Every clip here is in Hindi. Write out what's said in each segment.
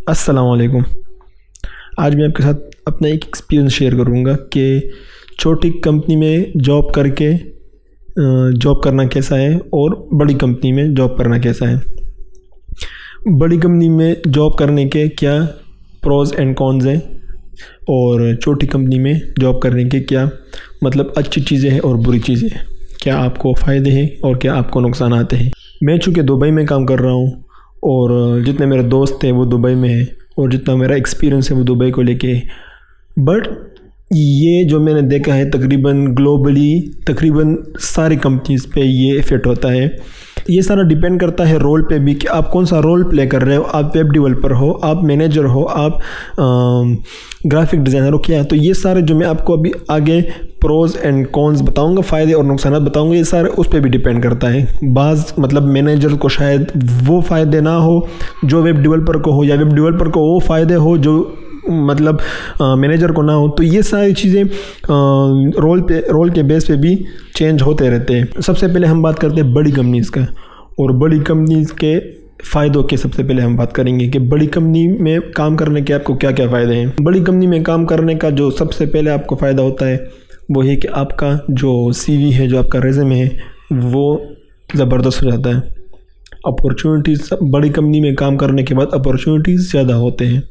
अस्सलाम वालेकुम। आज मैं आपके साथ अपना एक एक्सपीरियंस शेयर करूँगा कि छोटी कंपनी में जॉब करना कैसा है और बड़ी कंपनी में जॉब करना कैसा है। बड़ी कंपनी में जॉब करने के क्या प्रोज एंड कॉन्स हैं और छोटी कंपनी में जॉब करने के क्या मतलब अच्छी चीज़ें हैं और बुरी चीज़ें हैं, क्या आपको फ़ायदे हैं और क्या आपको नुकसान आते हैं। मैं चूँकि दुबई में काम कर रहा हूँ और जितने मेरे दोस्त हैं वो दुबई में हैं और जितना मेरा एक्सपीरियंस है वो दुबई को लेके है। बट ये जो मैंने देखा है तकरीबन ग्लोबली तकरीबन सारी कंपनीज़ पे ये इफ़ेक्ट होता है। ये सारा डिपेंड करता है रोल पे भी कि आप कौन सा रोल प्ले कर रहे हो। आप वेब डेवलपर हो, आप मैनेजर हो, आप ग्राफिक डिज़ाइनर हो, क्या है। तो ये सारे जो मैं आपको अभी आगे प्रोज एंड कॉन्स बताऊंगा, फ़ायदे और नुकसान बताऊंगा, ये सारे उस पर भी डिपेंड करता है। बाज़ मतलब मैनेजर को शायद वो फ़ायदे ना हो जो वेब डेवलपर को हो, या वेब डेवलपर को वो फ़ायदे हो जो मतलब मैनेजर को ना हो। तो ये सारी चीज़ें रोल के बेस पे भी चेंज होते रहते हैं। सबसे पहले हम बात करते हैं बड़ी कंपनीज़ का, और बड़ी कंपनीज़ के फ़ायदों के सबसे पहले हम बात करेंगे कि बड़ी कंपनी में काम करने के आपको क्या क्या फ़ायदे हैं। बड़ी कंपनी में काम करने का जो सबसे पहले आपको फ़ायदा होता है वो है कि आपका जो CV है, जो आपका रेज़्यूमे है, वो ज़बरदस्त हो जाता है। अपॉर्चुनिटीज़ बड़ी कंपनी में काम करने के बाद अपॉर्चुनिटीज़ ज़्यादा होते हैं।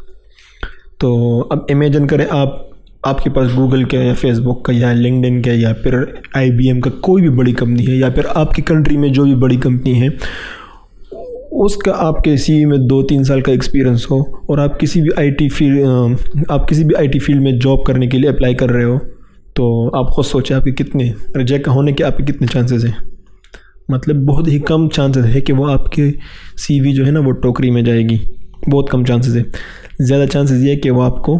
तो अब इमेजिन करें आपके पास गूगल का या फेसबुक का या लिंक्डइन का या फिर IBM का कोई भी बड़ी कंपनी है, या फिर आपकी कंट्री में जो भी बड़ी कंपनी है उसका आपके CV में 2-3 साल का एक्सपीरियंस हो और आप किसी भी IT फील्ड में जॉब करने के लिए अप्लाई कर रहे हो, तो आप खुद सोचें आपके कितने रिजेक्ट होने के आपके कितने चांसेस हैं। मतलब बहुत ही कम चांसेस है कि वो आपके CV जो है ना वो टोकरी में जाएगी, बहुत कम चांसेस है। ज़्यादा चांसेस ये है कि वो आपको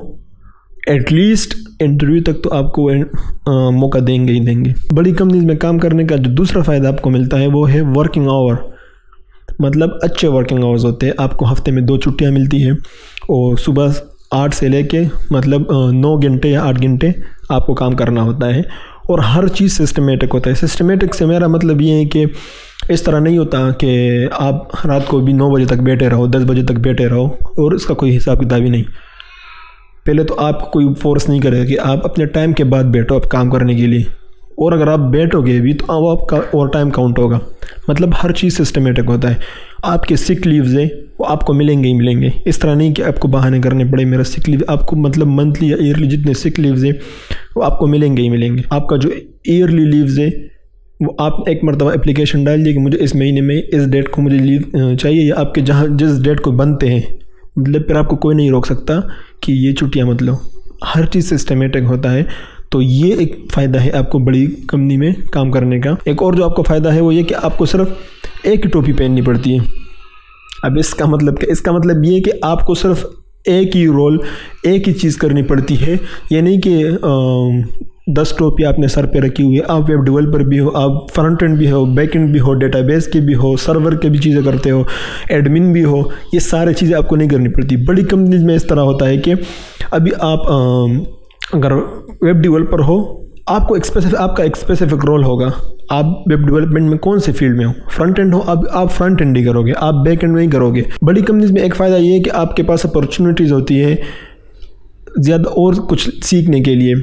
एटलीस्ट इंटरव्यू तक तो आपको मौका देंगे ही देंगे। बड़ी कंपनीज में काम करने का जो दूसरा फ़ायदा आपको मिलता है वो है वर्किंग आवर। मतलब अच्छे वर्किंग आवर्स होते हैं। आपको हफ्ते में 2 छुट्टियां मिलती हैं और सुबह 8 से लेके मतलब 9 घंटे या 8 घंटे आपको काम करना होता है, और हर चीज़ सिस्टमेटिक होता है। सिस्टमेटिक से मेरा मतलब ये है कि इस तरह नहीं होता कि आप रात को भी 9 बजे तक बैठे रहो, 10 बजे तक बैठे रहो और इसका कोई हिसाब किताब ही नहीं। पहले तो आपको कोई फोर्स नहीं करेगा कि आप अपने टाइम के बाद बैठो आप काम करने के लिए, और अगर आप बैठोगे भी तो वो आपका ओवर टाइम काउंट होगा। मतलब हर चीज़ सिस्टमेटिक होता है। आपके सिक लीव्स हैं वो आपको मिलेंगे ही मिलेंगे। इस तरह नहीं कि आपको बहाने करने पड़े मेरा सिक लीव। आपको मतलब मंथली या ईयरली जितने सिक लीव्स हैं वो आपको मिलेंगे ही मिलेंगे। आपका जो ईयरली लीव्स है वो आप एक मरतबा एप्लीकेशन डाल दिए कि मुझे इस महीने में इस डेट को मुझे लीव चाहिए, या आपके जहाँ जिस डेट को बनते हैं, मतलब फिर आपको कोई नहीं रोक सकता कि ये छुट्टियाँ मत लो। हर चीज़ सिस्टमेटिक होता है। तो ये एक फ़ायदा है आपको बड़ी कंपनी में काम करने का। एक और जो आपको फ़ायदा है वो ये कि आपको सिर्फ एक ही टोपी पहननी पड़ती है। अब इसका मतलब ये कि आपको सिर्फ एक ही रोल, एक ही चीज़ करनी पड़ती है। ये नहीं कि 10 टोपी आपने सर पे रखी हुई है। आप वेब डेवलपर भी हो, आप फ्रंट एंड भी हो, बैक एंड भी हो, डेटाबेस के भी हो, सर्वर के भी चीज़ें करते हो, एडमिन भी हो। ये सारी चीज़ें आपको नहीं करनी पड़ती। बड़ी कंपनीज में इस तरह होता है कि अभी आप अगर वेब डेवलपर हो, आपको आपका एक स्पेसिफिक रोल होगा। आप वेब डेवलपमेंट में कौन से फील्ड में हो, फ्रंट एंड हो, अब आप फ्रंट एंड ही करोगे, आप बैक एंड नहीं करोगे। बड़ी कंपनीज में एक फ़ायदा ये है कि आपके पास अपॉर्चुनिटीज़ होती है ज़्यादा और कुछ सीखने के लिए।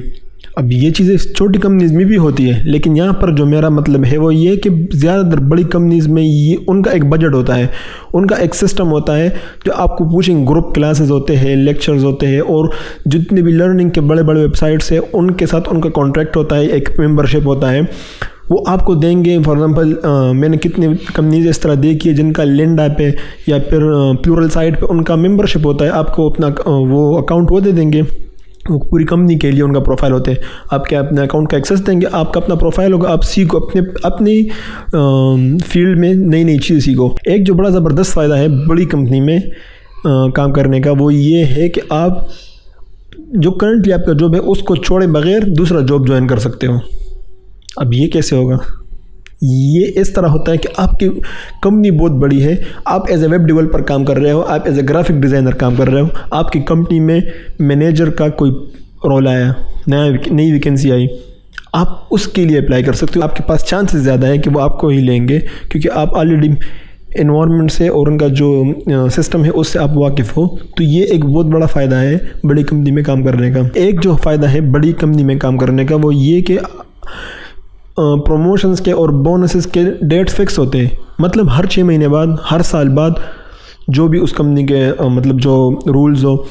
अब ये चीज़ें छोटी कंपनीज़ में भी होती है, लेकिन यहाँ पर जो मेरा मतलब है वो ये कि ज़्यादातर बड़ी कंपनीज़ में ये उनका एक बजट होता है, उनका एक सिस्टम होता है जो आपको पूछेंगे। ग्रुप क्लासेस होते हैं, लेक्चर्स होते हैं, और जितने भी लर्निंग के बड़े बड़े वेबसाइट्स हैं उनके साथ उनका कॉन्ट्रैक्ट होता है, एक मेंबरशिप होता है, वो आपको देंगे। फॉर एग्जांपल मैंने कितनी कंपनीज इस तरह देखी है जिनका लिंडा पे या फिर प्लूरल साइट पे उनका मेंबरशिप होता है। आपको अपना वो अकाउंट वो दे देंगे, वो पूरी कंपनी के लिए उनका प्रोफाइल होते हैं। आपके अपने अकाउंट का एक्सेस देंगे, आपका अपना प्रोफाइल होगा, आप सीखो अपनी फील्ड में नई नई चीज़ सीखो। एक जो बड़ा ज़बरदस्त फ़ायदा है बड़ी कंपनी में काम करने का वो ये है कि आप जो करंटली आपका जॉब है उसको छोड़े बगैर दूसरा जॉब ज्वाइन कर सकते हो। अब ये कैसे होगा? ये इस तरह होता है कि आपकी कंपनी बहुत बड़ी है, आप एज ए वेब डेवलपर काम कर रहे हो, आप एज ए ग्राफिक डिज़ाइनर काम कर रहे हो, आपकी कंपनी में मैनेजर का कोई रोल आया, नई वैकेंसी आई, आप उसके लिए अप्लाई कर सकते हो। आपके पास चांसेस ज़्यादा है कि वो आपको ही लेंगे, क्योंकि आप ऑलरेडी इन्वायरमेंट से और उनका जो सिस्टम है उससे आप वाकिफ़ हो, तो ये एक बहुत बड़ा फ़ायदा है बड़ी कंपनी में काम करने का। एक जो फ़ायदा है बड़ी कंपनी में काम करने का वो ये कि प्रमोशंस के और बोनसेस के डेट्स फिक्स होते हैं। मतलब हर 6 महीने बाद, हर साल बाद जो भी उस कंपनी के मतलब जो रूल्स हो,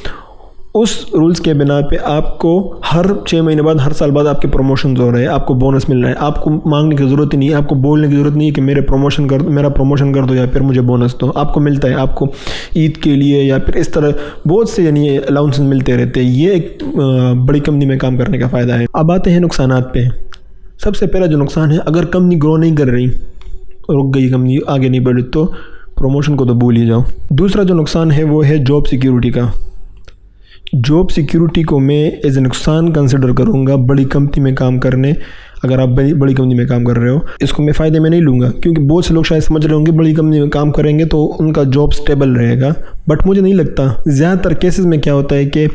उस रूल्स के बिना पे आपको हर 6 महीने बाद, हर साल बाद आपके प्रमोशन हो रहे हैं, आपको बोनस मिल रहा है। आपको मांगने की ज़रूरत ही नहीं है, आपको बोलने की ज़रूरत नहीं है कि मेरा प्रमोशन कर दो या फिर मुझे बोनस दो। आपको मिलता है, आपको ईद के लिए या फिर इस तरह बहुत से यानी अलाउंसेस मिलते रहते हैं। ये एक बड़ी कंपनी में काम करने का फ़ायदा है। अब आते हैं नुकसानात पे। सबसे पहला जो नुकसान है, अगर कंपनी ग्रो नहीं कर रही, रुक गई कंपनी, आगे नहीं बढ़ी, तो प्रमोशन को तो भूल ही जाओ। दूसरा जो नुकसान है वो है जॉब सिक्योरिटी का। जॉब सिक्योरिटी को मैं एज ए नुकसान कंसिडर करूँगा बड़ी कंपनी में काम करने। अगर आप बड़ी कंपनी में काम कर रहे हो, इसको मैं फ़ायदे में नहीं लूँगा, क्योंकि बहुत से लोग शायद समझ रहे होंगे बड़ी कंपनी में काम करेंगे तो उनका जॉब स्टेबल रहेगा, बट मुझे नहीं लगता। ज़्यादातर केसेस में क्या होता है कि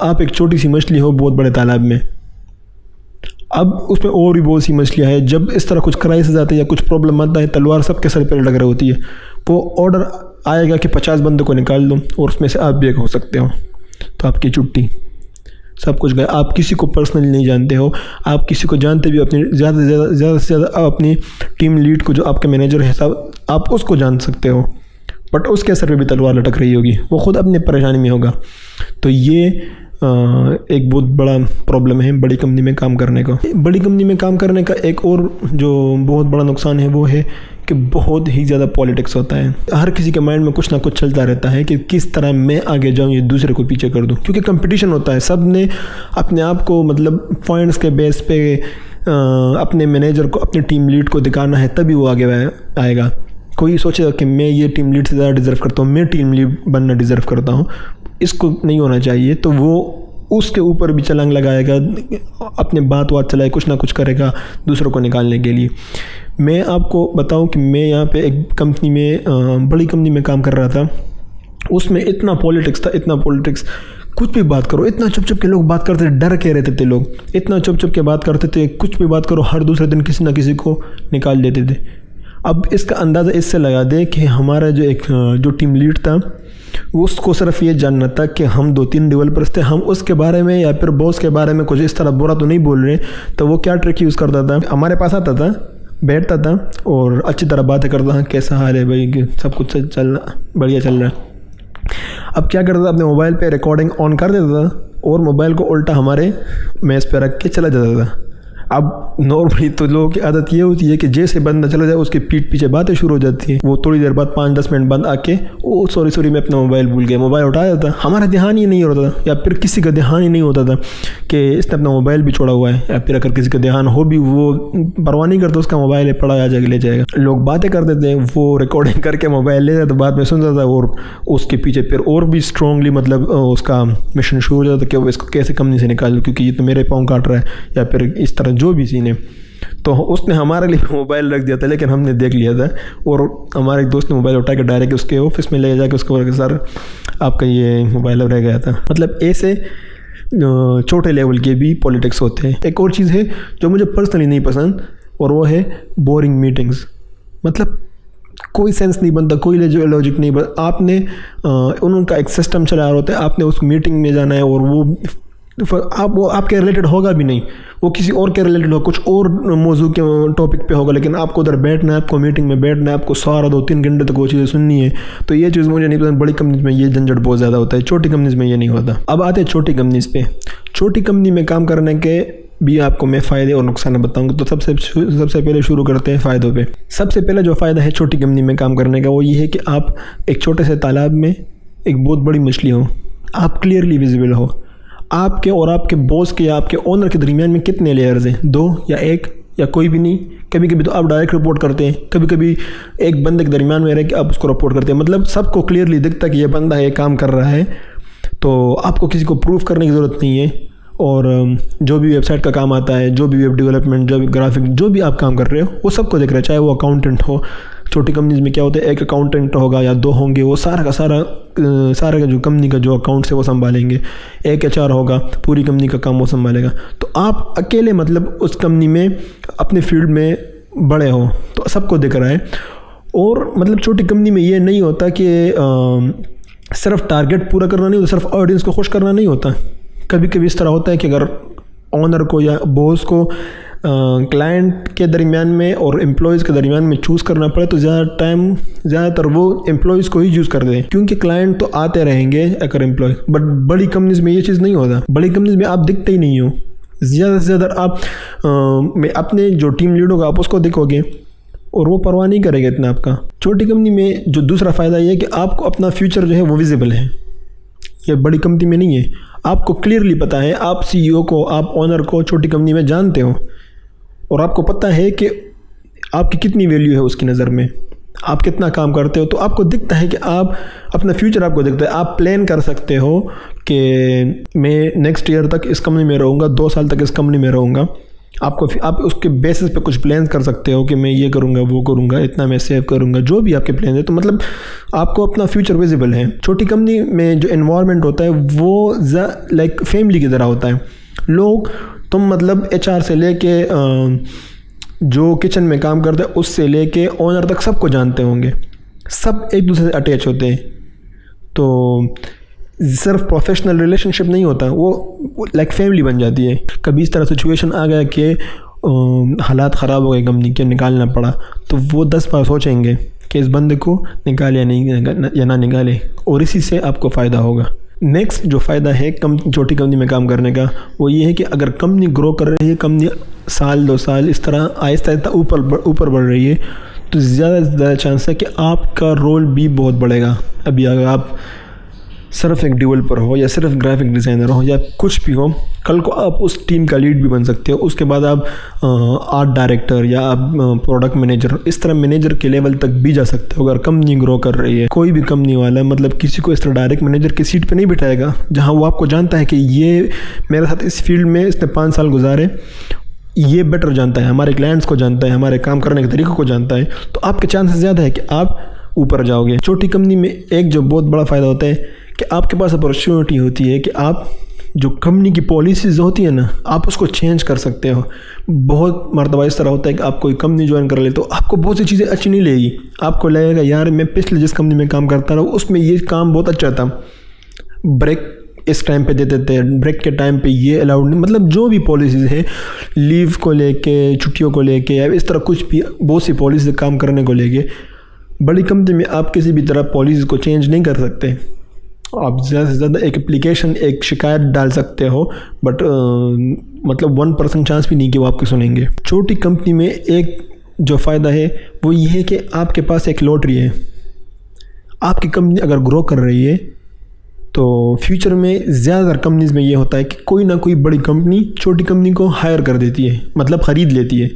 आप एक छोटी सी मछली हो बहुत बड़े तालाब में। अब उसमें और भी बहुत सी मछलियाँ हैं। जब इस तरह कुछ क्राइसिस आता है या कुछ प्रॉब्लम आता है, तलवार सबके सर पर लग रही होती है। वो ऑर्डर आएगा कि 50 बंदों को निकाल दो और उसमें से आप भी एक हो सकते हो, तो आपकी छुट्टी, सब कुछ गया। आप किसी को पर्सनली नहीं जानते हो, आप किसी को जानते भी अपनी ज़्यादा से ज़्यादा आप अपनी टीम लीड को, जो आपका मैनेजर है साहब, आप उसको जान सकते हो, बट उसके सर पे भी तलवार लटक रही होगी, वो ख़ुद अपनी परेशानी में होगा। तो ये एक बहुत बड़ा प्रॉब्लम है बड़ी कंपनी में काम करने का। बड़ी कंपनी में काम करने का एक और जो बहुत बड़ा नुकसान है वो है कि बहुत ही ज़्यादा पॉलिटिक्स होता है। हर किसी के माइंड में कुछ ना कुछ चलता रहता है कि किस तरह मैं आगे जाऊं, ये दूसरे को पीछे कर दूं, क्योंकि कंपटीशन होता है। सब ने अपने आप को मतलब पॉइंट्स के बेस पे अपने मैनेजर को, अपनी टीम लीड को दिखाना है, तभी वो आगे आएगा। कोई सोचेगा कि मैं ये टीम लीड से ज़्यादा डिज़र्व करता हूँ, मैं टीम लीड बनना डिज़र्व करता हूँ, इसको नहीं होना चाहिए। तो वो उसके ऊपर भी छलांग लगाएगा, अपने बात चलाए, कुछ ना कुछ करेगा दूसरों को निकालने के लिए। मैं आपको बताऊं कि मैं यहाँ पे एक कंपनी में, बड़ी कंपनी में काम कर रहा था। उसमें इतना पॉलिटिक्स था, इतना पॉलिटिक्स, कुछ भी बात करो, इतना चुप चुप के लोग बात करते थे, डर के रहते थे लोग, इतना चुप चुप के बात करते थे, कुछ भी बात करो हर दूसरे दिन किसी ना किसी को निकाल देते थे। अब इसका अंदाज़ा इससे लगा दे कि हमारा जो टीम लीड था, उसको सिर्फ ये जानना था कि हम 2-3 डेवलपर्स थे, हम उसके बारे में या फिर बॉस के बारे में कुछ इस तरह बुरा तो नहीं बोल रहे। तो वो क्या ट्रिक यूज़ करता था, हमारे पास आता था, बैठता था और अच्छी तरह बातें करता था, कैसा हाल है भाई, सब कुछ चल रहा, बढ़िया चल रहा है। अब क्या करता था, अपने मोबाइल पे रिकॉर्डिंग ऑन कर देता था और मोबाइल को उल्टा हमारे मेज़ पे रख के चला जाता था। अब नॉर्मली तो लोगों की आदत ये होती है कि जैसे बंदा चला जाए उसके पीठ पीछे बातें शुरू हो जाती है। वो थोड़ी देर बाद 5-10 मिनट बाद आके ओ सॉरी मैं अपना मोबाइल भूल गया, मोबाइल उठा देता। हमारा ध्यान ही नहीं होता था, या फिर किसी का ध्यान ही नहीं होता था कि इसने अपना मोबाइल भी छोड़ा हुआ है, या फिर अगर किसी का ध्यान हो भी वो परवाह नहीं करता, उसका मोबाइल है पड़ा आ जाके ले जाएगा। लोग बातें कर देते हैं, वो रिकॉर्डिंग करके मोबाइल ले जाता, बाद में सुनता था और उसके पीछे फिर और भी स्ट्रांगली मतलब उसका मिशन शुरू हो जाता कि वो इसको कैसे कंपनी से निकाल, क्योंकि ये तो मेरे पाँव काट रहा है, या फिर इस तरह जो भी सीन है। तो उसने हमारे लिए मोबाइल रख दिया था, लेकिन हमने देख लिया था और हमारे एक दोस्त ने मोबाइल उठा के डायरेक्ट उसके ऑफिस में ले जाके उसको बोला कि सर आपका ये मोबाइल रह गया था। मतलब ऐसे छोटे लेवल के भी पॉलिटिक्स होते हैं। एक और चीज़ है जो मुझे पर्सनली नहीं पसंद, और वो है बोरिंग मीटिंग्स। मतलब कोई सेंस नहीं बनता, कोई लॉजिक नहीं बनता। आपने उनका एक सिस्टम चला रहा होता है, आपने उस मीटिंग में जाना है और वो आपके रिलेटेड होगा भी नहीं, वो किसी और के रिलेटेड हो, कुछ और मौजू के टॉपिक पे होगा, लेकिन आपको उधर बैठना है, आपको मीटिंग में बैठना है, आपको सारा 2-3 घंटे तक वो चीज़ें सुननी है। तो ये चीज़ मुझे नहीं पसंद। बड़ी कंपनीज में ये झंझट बहुत ज़्यादा होता है, छोटी कंपनीज में ये नहीं होता। अब आते हैं छोटी कंपनीज पे। छोटी कंपनी में काम करने के भी आपको मैं फ़ायदे और नुकसान बताऊंगा। तो सबसे पहले शुरू करते हैं फ़ायदों पे। सबसे पहला जो फ़ायदा है छोटी कंपनी में काम करने का वो ये है कि आप एक छोटे से तालाब में एक बहुत बड़ी मछली हो, आप क्लियरली विजिबल हो। आपके और आपके बॉस के या आपके ओनर के दरमियान में कितने लेयर्स हैं, 2 या 1 या कोई भी नहीं। कभी कभी तो आप डायरेक्ट रिपोर्ट करते हैं, कभी कभी एक बंदे के दरमियान में रह के आप उसको रिपोर्ट करते हैं। मतलब सबको क्लियरली दिखता है कि ये बंदा है, ये काम कर रहा है, तो आपको किसी को प्रूफ करने की ज़रूरत नहीं है। और जो भी वेबसाइट का काम आता है, जो भी वेब डेवलपमेंट, जो भी ग्राफिक, जो भी आप काम कर रहे हो वो सबको दिख रहा है, चाहे वो अकाउंटेंट हो। छोटी कंपनीज में क्या होता है, एक अकाउंटेंट होगा या 2 होंगे, वो सारा का जो कंपनी का जो अकाउंट्स है वो संभालेंगे। एक HR होगा, पूरी कंपनी का काम वो संभालेगा। तो आप अकेले मतलब उस कंपनी में अपने फील्ड में बड़े हो, तो सबको दिख रहा है। और मतलब छोटी कंपनी में ये नहीं होता कि सिर्फ टारगेट पूरा करना नहीं होता, सिर्फ ऑडियंस को खुश करना नहीं होता। कभी कभी इस तरह होता है कि अगर ऑनर को या बॉस को क्लाइंट के दरमियान में और एम्प्लॉयज़ के दरमियान में चूज़ करना पड़े तो ज़्यादातर वो एम्प्लॉयज़ को ही चूज़ कर दें, क्योंकि क्लाइंट तो आते रहेंगे अगर एम्प्लॉय। बट बड़ी कंपनीज़ में ये चीज़ नहीं होता। बड़ी कंपनीज़ में आप दिखते ही नहीं हो। ज़्यादा से ज़्यादा आप में अपने जो टीम लीड होगा आप उसको दिखोगे और वो परवाह नहीं करेगा इतना आपका। छोटी कंपनी में जो दूसरा फ़ायदा ये है कि आपको अपना फ्यूचर जो है वो विजिबल है। ये बड़ी कंपनी में नहीं है। आपको क्लियरली पता है, आप CEO को, आप ऑनर को छोटी कंपनी में जानते हो और आपको पता है कि आपकी कितनी वैल्यू है उसकी नज़र में, आप कितना काम करते हो। तो आपको दिखता है कि आप अपना फ्यूचर आपको दिखता है। आप प्लान कर सकते हो कि मैं नेक्स्ट ईयर तक इस कंपनी में रहूँगा, 2 साल तक इस कंपनी में रहूँगा। आप उसके बेसिस पे कुछ प्लान कर सकते हो कि मैं ये करूँगा, वो करूँगा, इतना मैं सेव करूँगा, जो भी आपके प्लान है। तो मतलब आपको अपना फ्यूचर विजिबल है। छोटी कंपनी में जो एनवायरनमेंट होता है वो लाइक फैमिली की तरह होता है। लोग तुम मतलब HR से लेके जो किचन में काम करते हैं उससे लेके ऑनर तक सबको जानते होंगे, सब एक दूसरे से अटैच होते हैं। तो सिर्फ प्रोफेशनल रिलेशनशिप नहीं होता, वो लाइक फैमिली बन जाती है। कभी इस तरह सिचुएशन आ गया कि हालात ख़राब हो गए कंपनी के, निकालना पड़ा, तो वो 10 बार सोचेंगे कि इस बंदे को निकाले या ना निकाले, और इसी से आपको फ़ायदा होगा। नेक्स्ट जो फ़ायदा है छोटी कंपनी में काम करने का वो ये है कि अगर कंपनी ग्रो कर रही है, कंपनी साल 2 साल इस तरह आहिस्ता आहिस्ता ऊपर बढ़ रही है, तो ज़्यादा से ज़्यादा चांस है कि आपका रोल भी बहुत बढ़ेगा। अभी अगर आप सिर्फ एक डेवलपर हो या सिर्फ ग्राफिक डिज़ाइनर हो या कुछ भी हो, कल को आप उस टीम का लीड भी बन सकते हो। उसके बाद आप आर्ट डायरेक्टर या आप प्रोडक्ट मैनेजर, इस तरह मैनेजर के लेवल तक भी जा सकते हो अगर कंपनी ग्रो कर रही है। कोई भी कंपनी वाला मतलब किसी को इस तरह डायरेक्ट मैनेजर की सीट पे नहीं बिठाएगा जहां वो आपको जानता है कि ये मेरे साथ इस फील्ड में इसने 5 साल गुजारे, ये बेटर जानता है, हमारे क्लाइंट्स को जानता है, हमारे काम करने के तरीक़ों को जानता है, तो आपके चांसेस ज़्यादा है कि आप ऊपर जाओगे। छोटी कंपनी में एक जो बहुत बड़ा फ़ायदा होता है कि आपके पास अपॉर्चुनिटी होती है कि आप जो कंपनी की पॉलिसीज़ होती है ना, आप उसको चेंज कर सकते हो। बहुत मरतबा इस तरह होता है कि आप कोई कंपनी ज्वाइन कर ले तो आपको बहुत सी चीज़ें अच्छी नहीं लगेगी। आपको लगेगा यार मैं पिछले जिस कंपनी में काम करता रहा उसमें ये काम बहुत अच्छा था, ब्रेक इस टाइम पे देते थे, ब्रेक के टाइम पे ये अलाउड नहीं, मतलब जो भी पॉलिसीज़ है लीव को लेके, छुट्टियों को लेके या इस तरह कुछ भी बहुत सी पॉलिसी काम करने को लेके, बड़ी कंपनी में आप किसी भी तरह पॉलिसी को चेंज नहीं कर सकते। आप ज़्यादा से ज़्यादा एक एप्लीकेशन, एक शिकायत डाल सकते हो, बट मतलब 1% चांस भी नहीं कि वो आपको सुनेंगे। छोटी कंपनी में एक जो फ़ायदा है वो ये है कि आपके पास एक लॉटरी है। आपकी कंपनी अगर ग्रो कर रही है तो फ्यूचर में ज़्यादातर कंपनीज़ में ये होता है कि कोई ना कोई बड़ी कंपनी छोटी कंपनी को हायर कर देती है, मतलब ख़रीद लेती है।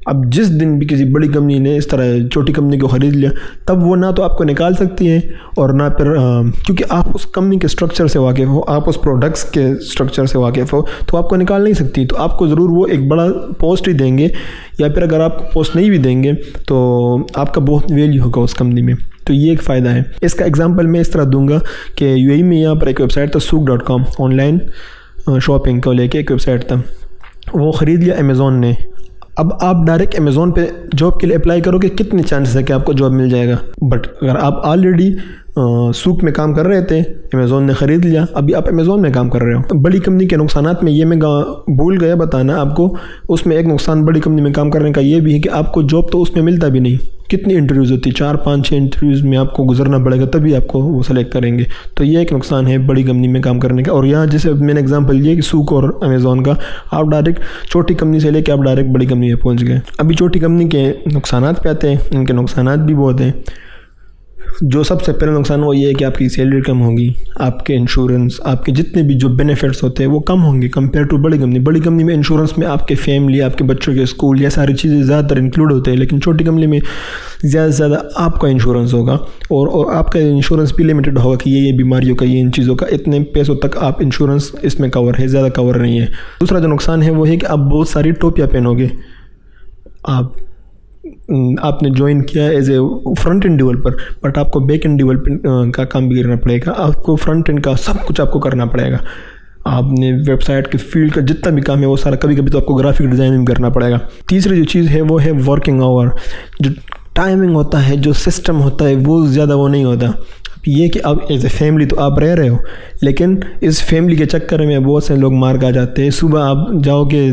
अब जिस दिन भी किसी बड़ी कंपनी ने इस तरह छोटी कंपनी को ख़रीद लिया, तब वो ना तो आपको निकाल सकती है और ना फिर क्योंकि आप उस कंपनी के स्ट्रक्चर से वाकिफ़ हो, आप उस प्रोडक्ट्स के स्ट्रक्चर से वाकिफ़ हो, तो आपको निकाल नहीं सकती। तो आपको ज़रूर वो एक बड़ा पोस्ट ही देंगे, या फिर अगर आपको पोस्ट नहीं भी देंगे तो आपका बहुत वैल्यू होगा उस कंपनी में। तो ये एक फ़ायदा है। इसका एग्जांपल मैं इस तरह दूंगा कि UAE में यहाँ पर एक वेबसाइट था Souq.com, ऑनलाइन शॉपिंग को लेके एक वेबसाइट था, वो ख़रीद लिया अमेज़ॉन ने। अब आप डायरेक्ट अमेज़ॉन पे जॉब के लिए अप्लाई करोगे, कितने चांसेस है कि आपको जॉब मिल जाएगा। बट अगर आप ऑलरेडी सूक में काम कर रहे थे, अमेज़ॉन ने ख़रीद लिया, अभी आप अमेज़ॉन में काम कर रहे हो। बड़ी कंपनी के नुकसानात में ये मैं भूल गया बताना आपको, उसमें एक नुकसान बड़ी कंपनी में काम करने का ये भी है कि आपको जॉब तो उसमें मिलता भी नहीं। कितनी इंटरव्यूज़ होती है, 4, 5, 6 इंटरव्यूज़ में आपको गुजरना पड़ेगा तभी आपको वो सेलेक्ट करेंगे। तो ये एक नुकसान है बड़ी कंपनी में काम करने का। और यहाँ जैसे मैंने एग्जांपल लिया कि सूक और अमेज़ॉन का, आप डायरेक्ट छोटी कंपनी से लेके आप डायरेक्ट बड़ी कंपनी में पहुँच गए। अभी छोटी कंपनी के नुकसानात पे आते हैं। इनके नुकसानात भी बहुत हैं। जो सबसे पहला नुकसान वो ये है कि आपकी सैलरी कम होगी, आपके इंश्योरेंस, आपके जितने भी जो बेनिफिट्स होते हैं वो कम होंगे कंपेयर टू बड़ी कंपनी। बड़ी कंपनी में इंश्योरेंस में आपके फैमिली, आपके बच्चों के स्कूल, ये सारी चीज़ें ज़्यादातर इंक्लूड होते हैं, लेकिन छोटी कंपनी में ज़्यादा से ज़्यादा आपका इंश्योरेंस होगा और आपका इंश्योरेंस भी लिमिटेड होगा कि ये बीमारियों का, ये इन चीज़ों का, इतने पैसों तक आप इंश्योरेंस इसमें कवर है, ज़्यादा कवर नहीं है। दूसरा जो नुकसान है वो है कि आप बहुत सारी टोपियाँ पहनोगे। आपने ज्वाइन किया as a front end developer, but आपको बैक एंड डेवलपमेंट का काम भी करना पड़ेगा। आपको फ्रंट एंड का सब कुछ आपको करना पड़ेगा। आपने वेबसाइट के फील्ड का जितना भी काम है वो सारा, कभी कभी तो आपको ग्राफिक डिज़ाइनिंग करना पड़ेगा। तीसरी जो चीज़ है वो है वर्किंग आवर। जो टाइमिंग होता है, जो सिस्टम होता है वो ज़्यादा वो नहीं होता। ये कि अब एज ए फैमिली तो आप रह रहे हो, लेकिन इस फैमिली के चक्कर में बहुत से लोग मार खा जाते हैं। सुबह आप जाओगे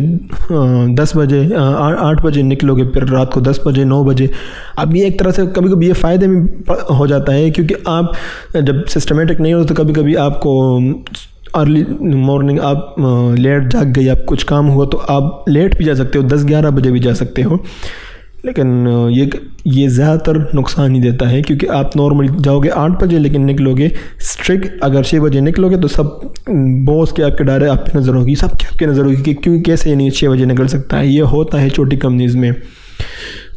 10 बजे 8 बजे निकलोगे, फिर रात को 10 बजे 9 बजे। अब ये एक तरह से कभी कभी ये फ़ायदे में हो जाता है, क्योंकि आप जब सिस्टमेटिक नहीं हो तो कभी कभी आपको अर्ली मॉर्निंग आप लेट जाग गई, आप कुछ काम हुआ तो आप लेट भी जा सकते हो, 10-11 बजे भी जा सकते हो। लेकिन ये ज़्यादातर नुकसान ही देता है, क्योंकि आप नॉर्मली जाओगे 8 बजे लेकिन निकलोगे स्ट्रिक्ट अगर 6 बजे निकलोगे तो सब बॉस के आपके डर है, आप पे नज़र होगी, सब आपके नज़र होगी कि क्यों कैसे नहीं 6 बजे निकल सकता है। ये होता है छोटी कंपनीज़ में,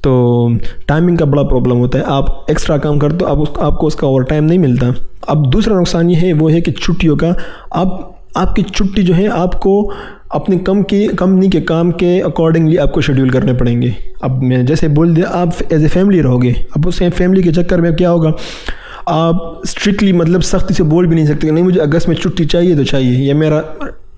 तो टाइमिंग का बड़ा प्रॉब्लम होता है। आप एक्स्ट्रा काम करते हो, आपको उसका ओवर टाइम नहीं मिलता। अब दूसरा नुकसान ये है वो है कि छुट्टियों का, आपकी छुट्टी जो है आपको अपनी कंपनी के काम के अकॉर्डिंगली आपको शेड्यूल करने पड़ेंगे। अब मैं जैसे बोल दिया, आप एज ए फैमिली रहोगे, अब उस फैमिली के चक्कर में क्या होगा, आप स्ट्रिक्टली मतलब सख्ती से बोल भी नहीं सकते कि नहीं मुझे अगस्त में छुट्टी चाहिए तो चाहिए,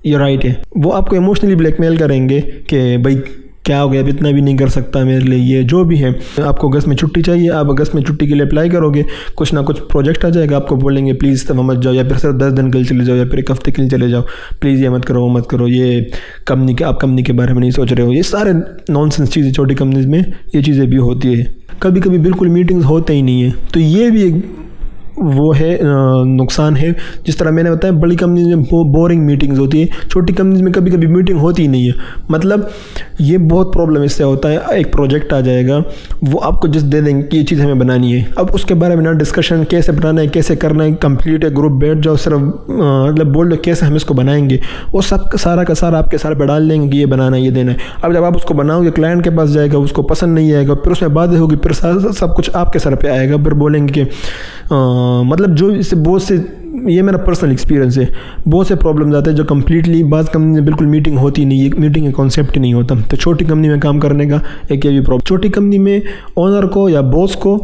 ये राइट है। वो आपको इमोशनली ब्लैकमेल करेंगे कि भाई क्या हो गया, अब इतना भी नहीं कर सकता मेरे लिए, ये जो भी है। आपको अगस्त में छुट्टी चाहिए, आप अगस्त में छुट्टी के लिए अप्लाई करोगे, कुछ ना कुछ प्रोजेक्ट आ जाएगा, आपको बोलेंगे प्लीज़ तब मत जाओ, या फिर सिर्फ 10 दिन के लिए चले जाओ, या फिर 1 हफ्ते के लिए चले जाओ, प्लीज़ ये मत करो वो मत करो, ये आप कंपनी के बारे में नहीं सोच रहे हो। ये सारे नॉनसेंस चीज़ें छोटी कंपनीज़ में ये चीज़ें भी होती है। कभी कभी बिल्कुल मीटिंग्स होते ही नहीं है, तो ये भी एक वो है नुकसान है। जिस तरह मैंने बताया बड़ी कंपनीज में बोरिंग मीटिंग्स होती है, छोटी कंपनीज में कभी कभी मीटिंग होती ही नहीं है। मतलब ये बहुत प्रॉब्लम इससे होता है, एक प्रोजेक्ट आ जाएगा, वो आपको जस्ट दे देंगे कि ये चीज़ हमें बनानी है, अब उसके बारे में ना डिस्कशन कैसे बनाना है, कैसे करना है, कंप्लीट है ग्रुप बैठ जाओ, सिर्फ मतलब बोल लो कैसे हम इसको बनाएंगे, वो सब सारा का सारा आपके सर पर डाल देंगे कि ये बनाना है, ये देना है। अब जब आप उसको बनाओगे क्लाइंट के पास जाएगा, उसको पसंद नहीं आएगा, फिर उसमें बातें होगी, फिर सब कुछ आपके सर पे आएगा, फिर बोलेंगे कि मतलब जो इससे बहुत से, ये मेरा पर्सनल एक्सपीरियंस है, बहुत से प्रॉब्लम्स आते हैं जो कम्प्लीटली बात कंपनी में बिल्कुल मीटिंग होती नहीं है, मीटिंग का कॉन्सेप्ट ही नहीं होता। तो छोटी कंपनी में काम करने का एक ये भी प्रॉब्लम, छोटी कंपनी में ओनर को या बॉस को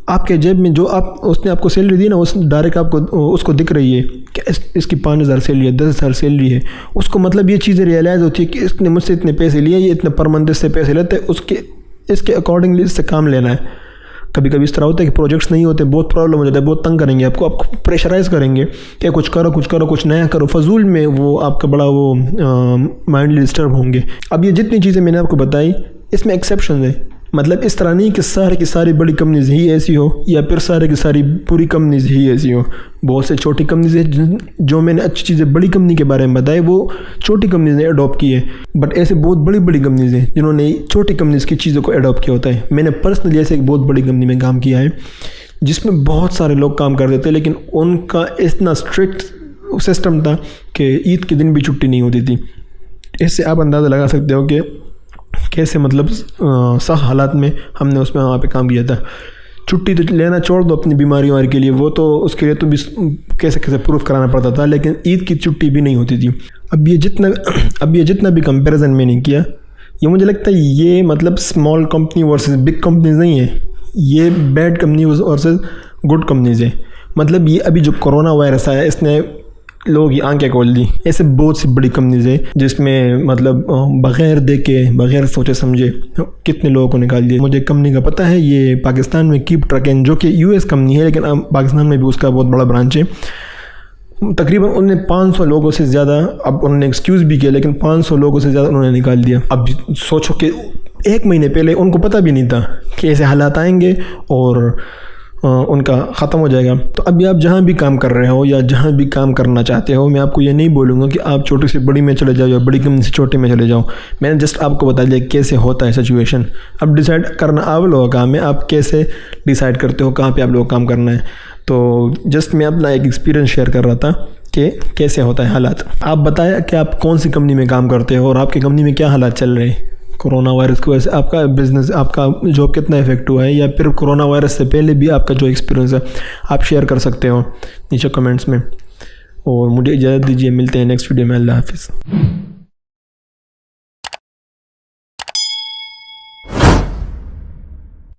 आपके जेब में जो उसने आपको सैलरी दी ना, उस डायरेक्ट आपको उसको दिख रही है कि इसकी 5,000 सैलरी है, 10,000 सैलरी है, उसको मतलब ये चीज़ें रियलाइज़ होती है कि इसने मुझसे इतने पैसे लिए, ये इतने पर मंथ इससे पैसे लेते हैं, इसके अकॉर्डिंगली इससे काम लेना है। कभी कभी इस तरह होता है कि प्रोजेक्ट्स नहीं होते, बहुत प्रॉब्लम हो जाता है, बहुत तंग करेंगे आपको प्रेशराइज़ करेंगे कि कुछ करो कुछ नया करो, फजूल में वो आपका बड़ा वो माइंडली डिस्टर्ब होंगे। अब ये जितनी चीज़ें मैंने आपको बताई इसमें एक्सेप्शन है, मतलब इस तरह नहीं कि सारी की सारी बड़ी कंपनीज ही ऐसी हो या फिर सारी की सारी पूरी कंपनीज ही ऐसी हो। बहुत से छोटी कंपनीज है जो मैंने अच्छी चीज़ें बड़ी कंपनी के बारे में बताई वो छोटी कंपनीज ने अडॉप्ट की है, बट ऐसे बहुत बड़ी बड़ी कंपनीज हैं जिन्होंने छोटी कंपनीज की चीज़ों को अडॉप्ट किया होता है। मैंने पर्सनली ऐसे एक बहुत बड़ी कंपनी में काम किया है जिसमें बहुत सारे लोग काम करते थे, लेकिन उनका इतना स्ट्रिक्ट सिस्टम था कि ईद के दिन भी छुट्टी नहीं होती थी। इससे आप अंदाज़ा लगा सकते हो कि कैसे मतलब सख्त हालात में हमने उसमें वहाँ पे काम किया था। छुट्टी तो लेना छोड़ दो अपनी बीमारी के लिए, वो तो उसके लिए तो भी कैसे प्रूफ कराना पड़ता था, लेकिन ईद की छुट्टी भी नहीं होती थी। अब ये जितना भी कंपैरिजन मैंने किया, ये मुझे लगता है ये मतलब small company versus big companies नहीं है, ये bad company versus good companies है। मतलब ये अभी जो कोरोना वायरस आया इसने लोगों की आंखें खोल दी। ऐसे बहुत सी बड़ी कंपनीज है जिसमें मतलब बग़ैर देखे बग़ैर सोचे समझे कितने लोगों को निकाल दिया। मुझे कंपनी का पता है, ये पाकिस्तान में कीप ट्रैकिंग जो कि यूएस कंपनी है, लेकिन पाकिस्तान में भी उसका बहुत बड़ा ब्रांच है। तकरीबन उन्होंने 500 लोगों से ज़्यादा, अब उन्होंने एक्सक्यूज़ भी किया, लेकिन 500 लोगों से ज़्यादा उन्होंने निकाल दिया। अब सोचो कि 1 महीने पहले उनको पता भी नहीं था कि ऐसे हालात आएंगे और उनका ख़त्म हो जाएगा। तो अभी आप जहाँ भी काम कर रहे हो या जहाँ भी काम करना चाहते हो, मैं आपको ये नहीं बोलूँगा कि आप छोटी से बड़ी में चले जाओ या बड़ी कंपनी से छोटे में चले जाओ। मैंने जस्ट आपको बता दिया कैसे होता है सिचुएशन। अब डिसाइड करना आप लोगों का काम है, आप कैसे डिसाइड करते हो कहाँ पे आप लोगों को काम करना है। तो जस्ट मैं अपना एक एक्सपीरियंस शेयर कर रहा था कि कैसे होता है हालात। आप बताया कि आप कौन सी कंपनी में काम करते हो और आपकी कंपनी में क्या हालात चल रहे हैं। कोरोना वायरस की वजह से आपका बिज़नेस, आपका जॉब कितना इफेक्ट हुआ है, या फिर कोरोना वायरस से पहले भी आपका जो एक्सपीरियंस है आप शेयर कर सकते हो नीचे कमेंट्स में। और मुझे इजाज़त दीजिए, मिलते हैं नेक्स्ट वीडियो में। अल्लाह हाफिज़।